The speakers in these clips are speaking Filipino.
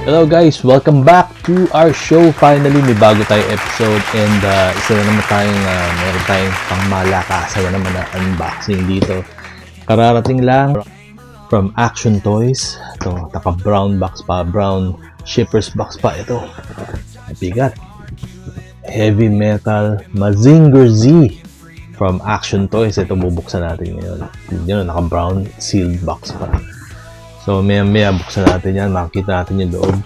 Hello guys, welcome back to our show. Finally, may bago tayong episode and isa na naman tayong meron tayong pangmalakasan na naman na unboxing dito. Kararating lang from Action Toys. Ito, taka brown box pa, brown shippers box pa ito. Bigat. Heavy Metal Mazinger Z from Action Toys. Ito bubuksan natin ngayon. Yun, naka brown sealed box pa. So maya buksan natin yan, makikita natin yung loob.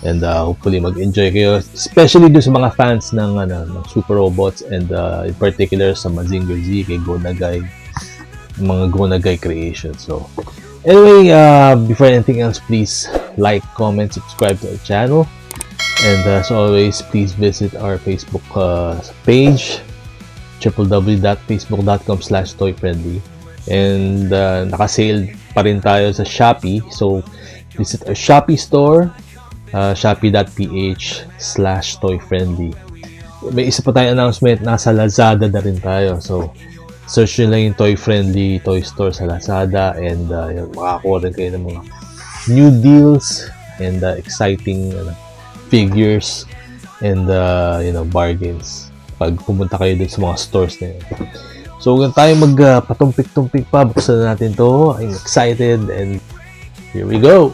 And hopefully mag-enjoy kayo. Especially doon sa mga fans ng Super Robots and in particular sa Mazinger Z, kay Go Nagai. Mga Go Nagai creations. So anyway, before anything else, please like, comment, subscribe to our channel. And as always, please visit our Facebook page, www.facebook.com/toyfriendly. And naka-sale pa rin tayo sa Shopee. So visit our Shopee store, shopee.ph/toyfriendly. May isa pa tayong announcement, nasa Lazada na rin tayo. So search nyo lang yung Toy Friendly Toy Store sa Lazada and makakuha rin kayo ng mga new deals and exciting figures and bargains pag pumunta kayo dun sa mga stores na yun. So, huwag tayo magpatumpik-tumpik pa. Buksan na natin to. I'm excited and here we go!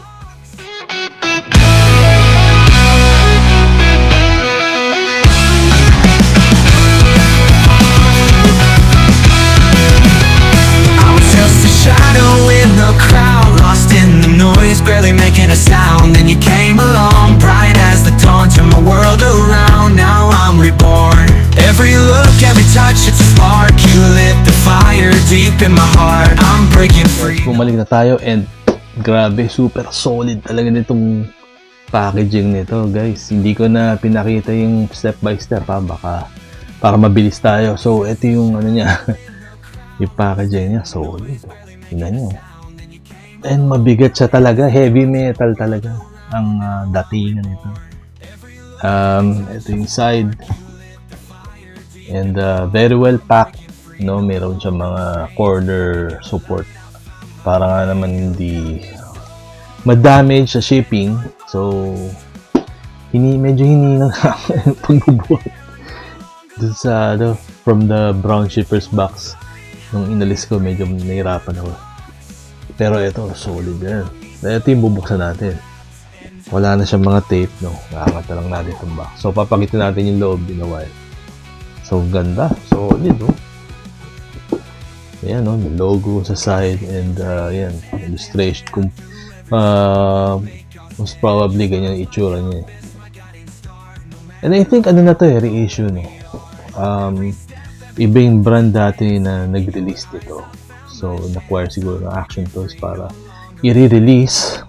I was just a shadow in the crowd, lost in the noise, barely making a sound. Then you came along, bright as the dawn, turned my world around. Now I'm reborn. Every look, every touch, it's a spark. You lit the fire deep in my heart. I'm breaking free. Bumalik na tayo and grabe, super solid talaga nitong packaging nito, guys. Hindi ko na pinakita yung step by step, baka para mabilis tayo. So ito yung niya. Yung packaging niya, solid. Tingnan niyo. And mabigat siya talaga, heavy metal talaga ang datingan nito. Ito yung side. And very well packed, no? Meron siya mga corner support para nga naman hindi ma-damage sa shipping. So medyo hinihina yung pagbubuhat dun sa from the brown shippers box. Nung inalis ko, medyo nahirapan ako. Pero ito, solid yan. Ito yung bubuksan natin. Wala na siyang mga tape, no? Naangat na lang natin itong box. So papakita natin yung loob in a while. So, ganda. Solid, oh. Ayan, oh. May logo sa side and, ayan, illustration. Most probably, ganyan yung itsura niya. And I think, na to reissue, no? Iba yung brand dati na nag-release dito. So, na-acquire siguro ng Action Toys para i-re-release.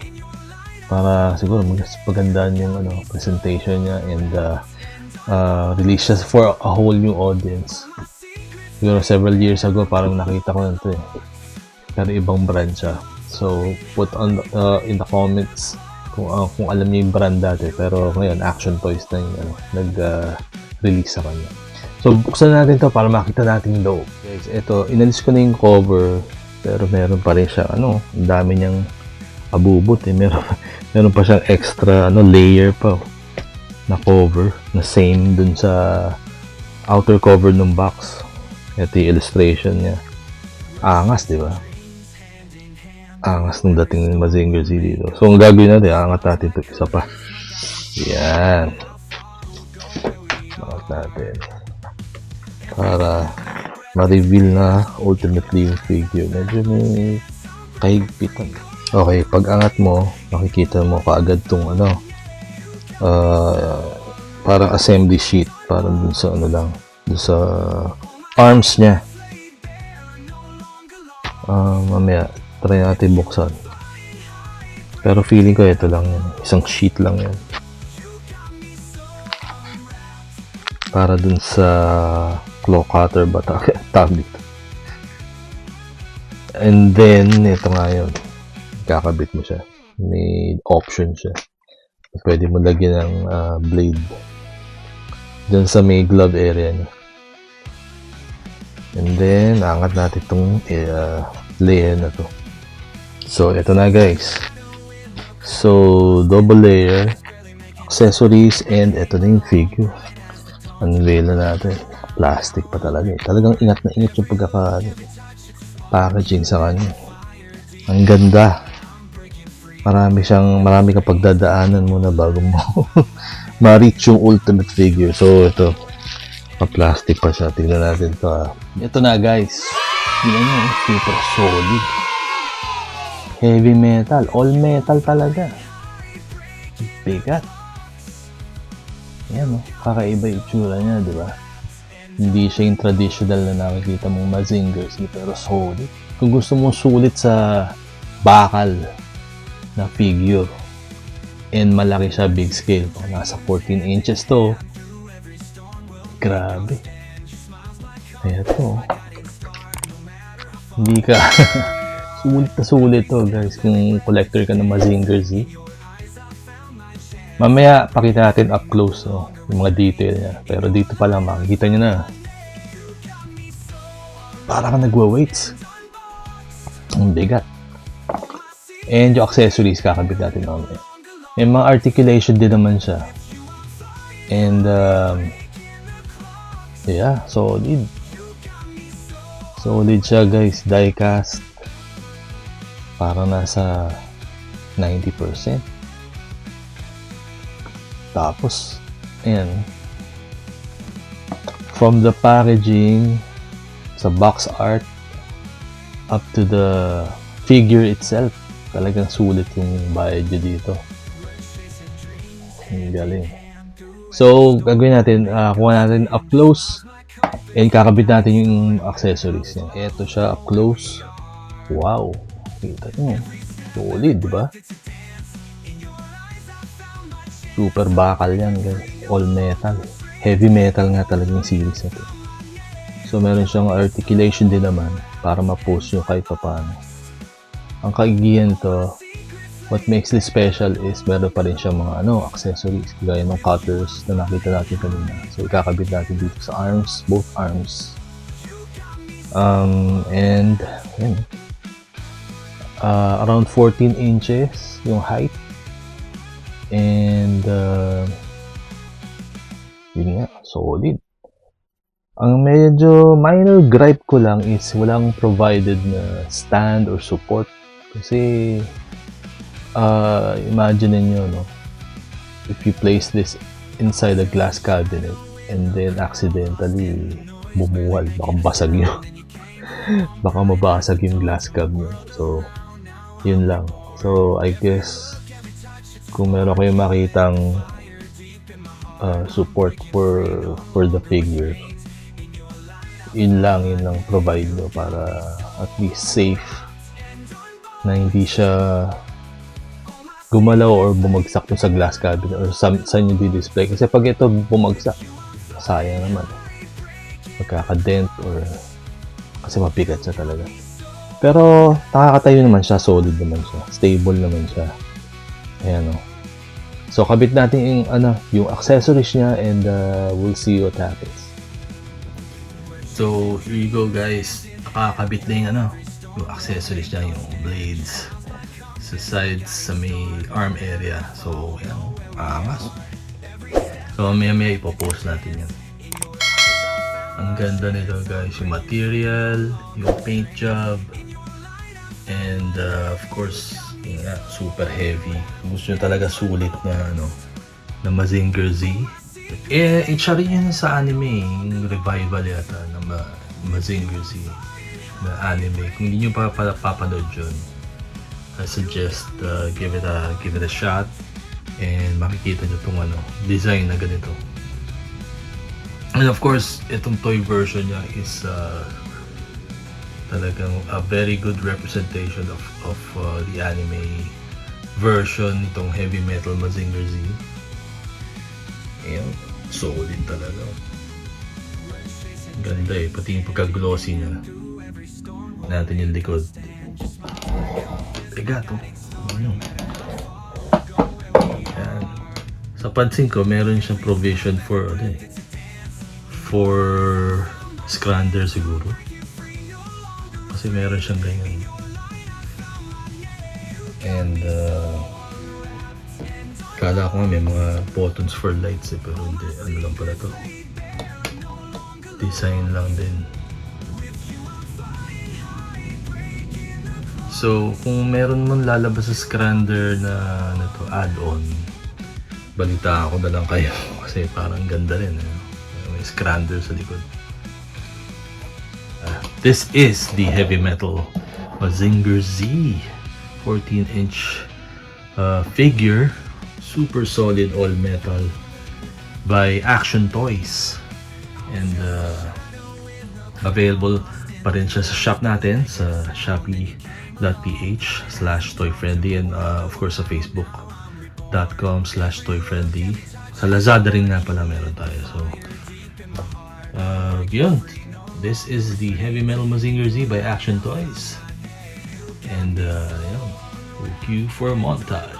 Para siguro magandaan yung presentation niya and, release siya for a whole new audience. Siguro several years ago parang nakita ko na ito pero ibang brand siya. So put on in the comments kung alam niyo yung brand dati, pero ngayon Action Toys na yung release sa kanya. So buksan natin to para makita natin yung loob. Guys, ito inalis ko na yung cover pero meron pa rin siya ang dami niyang abubot meron pa siyang extra layer pa na cover na same dun sa outer cover ng box. Ito yung illustration niya. Angas, di ba? Angas nung dating ng Mazinger Z dito. So ang gagawin natin, angat natin ito isa pa. Yan. Angat natin para ma-reveal na ultimately yung figure. Medyo may kahigpitan. Okay, pag angat mo, makikita mo kaagad tong parang assembly sheet, parang dun sa dun sa arms niya. Mamaya try natin buksan, pero feeling ko ito lang yan, isang sheet lang yan para dun sa claw cutter ba tawag dito. And then ito nga yun, kakabit mo siya, may option siya. Pwede mo lagyan ng blade dyan sa may glove area niya. And then, angat natin itong layer na to. So, ito na guys. So, double layer, accessories, and ito na yung figure. Unveil na natin. Plastic pa talaga eh. Talagang ingat na ingat yung packaging sa kanya. Ang ganda. Marami kang pagdadaanan muna bago mo ma-reach yung ultimate figure. So, ito. Pa-plastic pa siya. Tingnan natin ito. Ito na guys. Tingnan nyo. Super solid. Heavy metal. All metal talaga. Bigat. Yan o. Kakaiba yung itsura niya, di ba? Hindi siya yung traditional na nakikita mong Mazinger Z, pero solid. Kung gusto mong sulit sa bakal na figure and malaki siya, big scale, nasa 14 inches to, grabe. Eto. Hindi ka sulit to guys kung collector ka ng Mazinger Z. Mamaya pakita natin up close yung mga detail niya, pero dito pa lang makikita nyo na para ka nagwa-weights. Ang bigat. And yung accessories kakabit natin mamaya. May mga articulation din naman siya. And yeah, solid. Solid siya guys, die cast. Parang nasa 90%. Tapos, ayan. From the packaging, sa box art, up to the figure itself, talagang sulit yung bayad nyo dito. Ang galing. So, gagawin natin, kuha natin up close, and kakabit natin yung accessories niya. Ito siya up close. Wow! Kita nyo. Solid, di ba? Super bakal yan guys. All metal. Heavy metal nga talaga yung series na to. So meron siyang articulation din naman para ma-post nyo kahit paano. Ang kaigihan to, what makes this special is meron pa rin siyang mga accessories gaya ng cutters na nakita natin kanina. So ikakabit natin dito sa arms, both arms. And yun. Around 14 inches yung height. And yun nga, solid. Ang medyo minor gripe ko lang is walang provided na stand or support. Kasi imagine niyo if you place this inside a glass cabinet and then accidentally bumuwal, baka basag yun. Baka mabasag yung glass cab niyo. So yun lang. So I guess kung meron kayong makitang support for the figure, yun lang provide nyo para at least safe na hindi siya gumalaw or bumagsak sa glass cabinet or saan nyo di-display. Kasi pag ito bumagsak, sayang naman. Magkaka-dent or kasi mabigat siya talaga. Pero nakakatayo naman siya, solid naman siya, stable naman siya. Ayan o. So, kabit natin yung accessories niya and we'll see what happens. So, here you go guys. Nakakabit na yung accessories niya, yung blades sa sides, sa may arm area. So, ayan o. Angas. So, maya ipopost natin yan. Ang ganda nito guys. Yung material, yung paint job, and of course, super heavy. Gusto nyo talaga sulit na Mazinger Z. Siya rin yun sa anime, yung revival yata ng Mazinger Z na anime. Kung hindi nyo pa papanood yun, I suggest give it a shot and makikita nyo itong design na ganito. And of course, itong toy version niya is talagang a very good representation of the anime version nitong Heavy Metal Mazinger Z. Ayan, solid talaga. Ganda pati yung pagka-glossy niya. Natin yung likod. Bigat Ayan. Sa pansin ko, meron siyang provision for scrander siguro. Kasi meron siyang ganyan. And Kala ko nga may mga buttons for lights pero hindi. Ano lang pala to? Design lang din. So, kung meron mong lalabas sa Scrander na add-on, balita ako na lang kayo kasi parang ganda rin. May Scrander sa likod. This is the Heavy Metal Mazinger Z 14-inch figure, super solid all metal by Action Toys, and available pa rin siya sa shop natin sa shopee.ph/toyfriendly, and of course sa facebook.com/toyfriendly. Sa Lazada rin nga pala meron tayo. So yun, this is the Heavy Metal Mazinger Z by Action Toys, and yun, cue for a montage.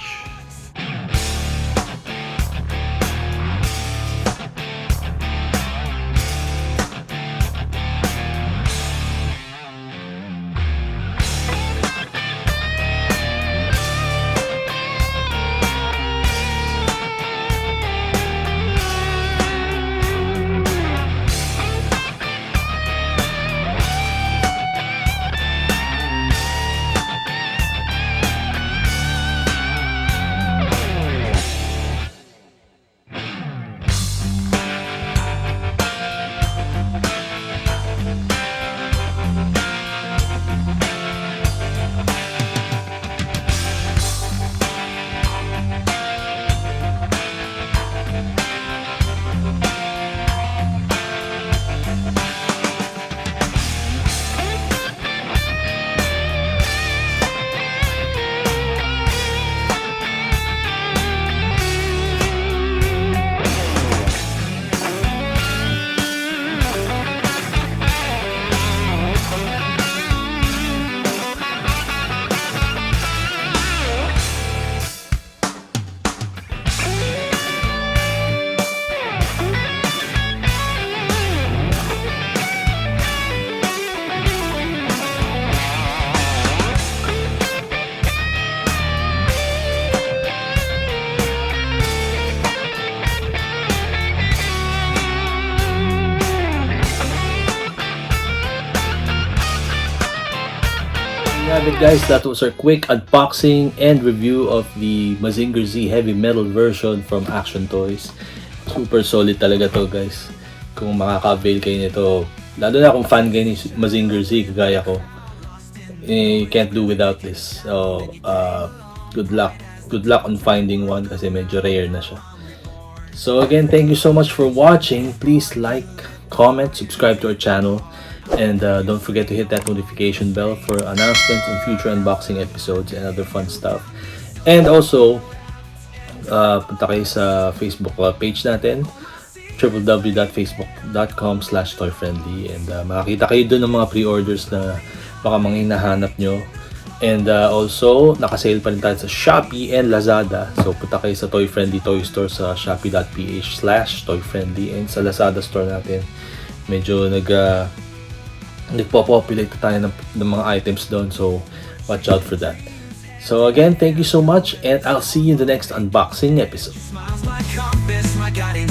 Guys, that was our quick unboxing and review of the Mazinger Z Heavy Metal version from Action Toys. Super solid talaga to, guys. Kung makaka-avail kayo nito, lalo na kung fan kayo ni Mazinger Z kagaya ko, you can't do without this. So good luck on finding one kasi medyo rare na siya. So again, thank you so much for watching. Please like, comment, subscribe to our channel. And don't forget to hit that notification bell for announcements on future unboxing episodes and other fun stuff. And also, punta kayo sa Facebook page natin, www.facebook.com/toyfriendly, and makakita kayo doon ng mga pre-orders na baka mga hinahanap nyo. And also, nakasale pa rin tayo sa Shopee and Lazada. So punta kayo sa Toy Friendly Toy Store sa shopee.ph/toyfriendly, and sa Lazada store natin medyo nagpo-populate tayo ng mga items doon, so watch out for that. So again, thank you so much, and I'll see you in the next unboxing episode. Smiles like compass, my guiding